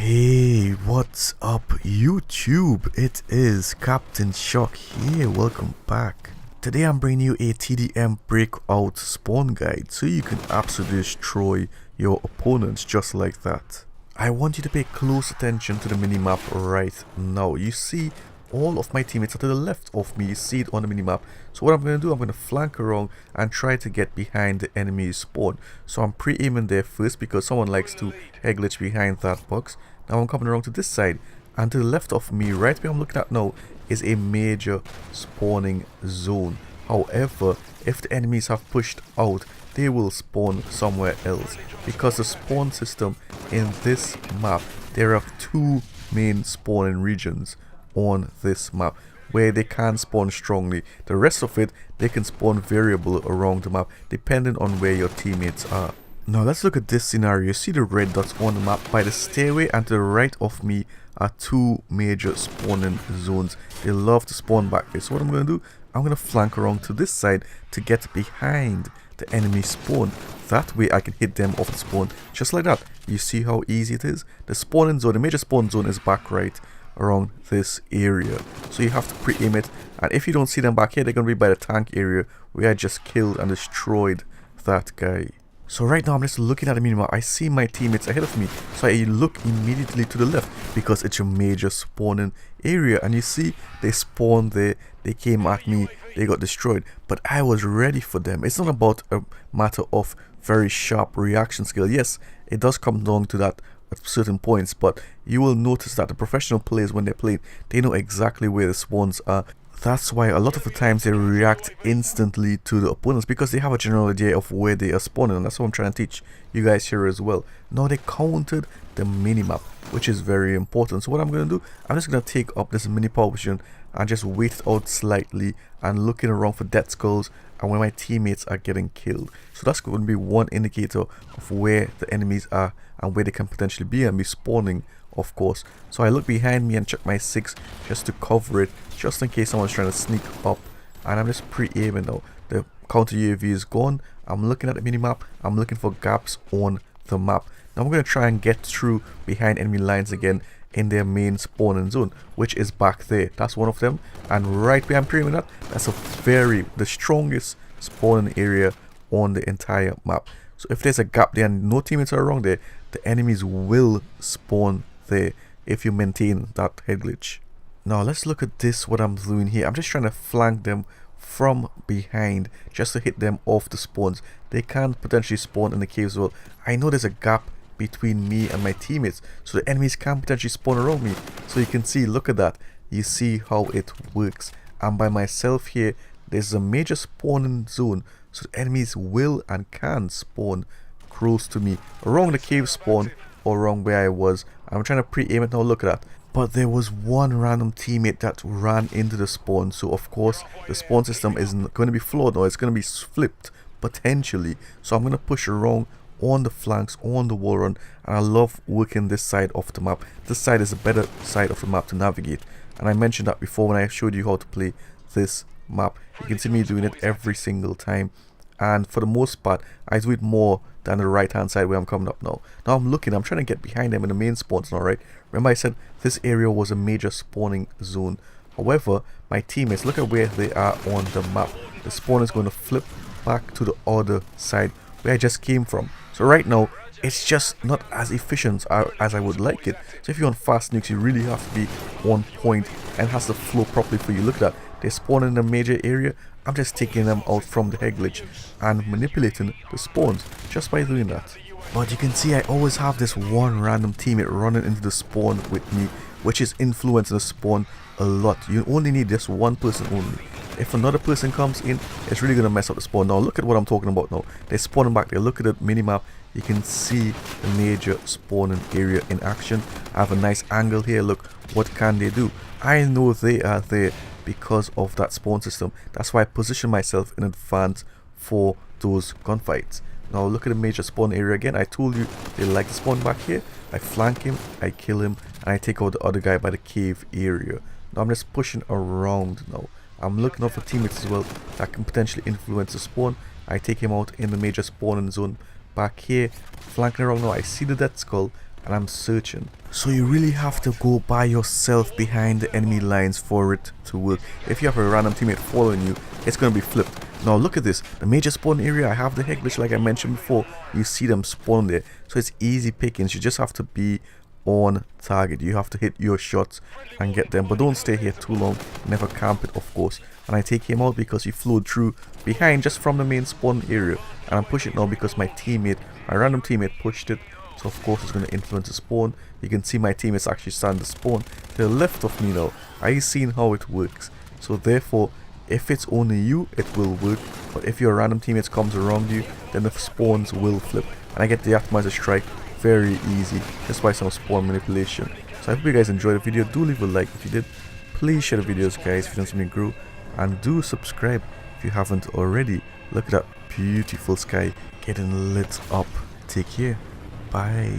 Hey, what's up YouTube? It is Captain Shock here, welcome back. Today I'm bringing you a TDM Breakout spawn guide so you can absolutely destroy your opponents just like that. I want you to pay close attention to the minimap right now. You see all of my teammates are to the left of me, you see it on the minimap. So what I'm going to do, I'm going to flank around and try to get behind the enemy's spawn. So I'm pre-aiming there first because someone likes to head glitch behind that box. Now I'm coming around to this side, and to the left of me, right where I'm looking at now, is a major spawning zone. However, if the enemies have pushed out, they will spawn somewhere else, because the spawn system in this map, there are two main spawning regions on this map where they can spawn strongly. The rest of it, they can spawn variable around the map depending on where your teammates are. Now let's look at this scenario. You see the red dots on the map by the stairway, and to the right of me are two major spawning zones. They love to spawn back there. So what I'm going to do, I'm going to flank around to this side to get behind the enemy spawn. That way I can hit them off the spawn just like that. You see how easy it is? The spawning zone, the major spawn zone, is back right around this area, so you have to pre-aim it, and if you don't see them back here, they're going to be by the tank area where I just killed and destroyed that guy. So right now I'm just looking at the minimap. I see my teammates ahead of me, so I look immediately to the left because it's a major spawning area, and you see they spawned there, they came at me, they got destroyed, but I was ready for them. It's not about a matter of very sharp reaction skill. Yes, it does come down to that at certain points, but you will notice that the professional players, when they play, they know exactly where the spawns are. That's why a lot of the times they react instantly to the opponents, because they have a general idea of where they are spawning, and that's what I'm trying to teach you guys here as well. Now they counted the minimap, which is very important. So what I'm going to do, I'm just going to take up this mini power position and just wait it out slightly and looking around for death skulls and where my teammates are getting killed. So that's going to be one indicator of where the enemies are and where they can potentially be and be spawning, of course. So I look behind me and check my 6 just to cover it, just in case someone's trying to sneak up, and I'm just pre-aiming now. The counter UAV is gone. I'm looking at the minimap, I'm looking for gaps on the map. Now I'm going to try and get through behind enemy lines again in their main spawning zone, which is back there. That's one of them, and right where I'm pre-aiming at, that's the strongest spawning area on the entire map. So if there's a gap there and no teammates are around there, the enemies will spawn there if you maintain that head glitch. Now let's look at this, what I'm doing here. I'm just trying to flank them from behind just to hit them off the spawns. They can potentially spawn in the caves as well. I know there's a gap between me and my teammates, so the enemies can potentially spawn around me. So you can see, look at that, you see how it works. And by myself here, there's a major spawning zone, so the enemies will and can spawn close to me around the cave spawn or around where I was. I'm trying to pre-aim it now, look at that. But there was one random teammate that ran into the spawn, so of course the spawn system isn't going to be flawed now, it's going to be flipped potentially. So I'm going to push around on the flanks, on the wall run, and I love working this side of the map. This side is a better side of the map to navigate, and I mentioned that before when I showed you how to play this map. You can see me doing it every single time, and for the most part I do it more than the right hand side where I'm coming up now. Now I'm looking, I'm trying to get behind them in the main spawns now, right? Remember I said this area was a major spawning zone. However, my teammates, look at where they are on the map. The spawn is going to flip back to the other side where I just came from. So right now it's just not as efficient as I would like it. So if you're on fast nukes, you really have to be on point and it has to flow properly for you. Look at that, they spawn in a major area. I'm just taking them out from the head glitch and manipulating the spawns just by doing that. But you can see I always have this one random teammate running into the spawn with me, which is influencing the spawn a lot. You only need this one person only. If another person comes in, it's really going to mess up the spawn. Now look at what I'm talking about now. They're spawning back there. Look at the minimap. You can see the major spawning area in action. I have a nice angle here. Look, what can they do? I know they are there because of that spawn system. That's why I position myself in advance for those gunfights. Now look at the major spawn area again. I told you they like to spawn back here. I flank him, I kill him, and I take out the other guy by the cave area. Now I'm just pushing around now. I'm looking out for teammates as well that can potentially influence the spawn. I take him out in the major spawning zone back here, flanking around now. I see the death skull and I'm searching. So you really have to go by yourself behind the enemy lines for it to work. If you have a random teammate following you, it's going to be flipped. Now look at this, the major spawn area, I have the heck glitch like I mentioned before. You see them spawn there, so it's easy pickings. You just have to be on target. You have to hit your shots and get them, but don't stay here too long. Never camp it, of course. And I take him out because he flowed through behind just from the main spawn area, and I'm pushing it now because my random teammate pushed it. So of course it's going to influence the spawn. You can see my teammates actually stand the spawn to the left of me now. I've seen how it works. So therefore, if it's only you, it will work. But if your random teammates comes around you, then the spawns will flip. And I get the atomizer strike very easy, just by some spawn manipulation. So I hope you guys enjoyed the video. Do leave a like if you did. Please share the videos, guys, if you want to see me grow. And do subscribe if you haven't already. Look at that beautiful sky getting lit up. Take care. Bye.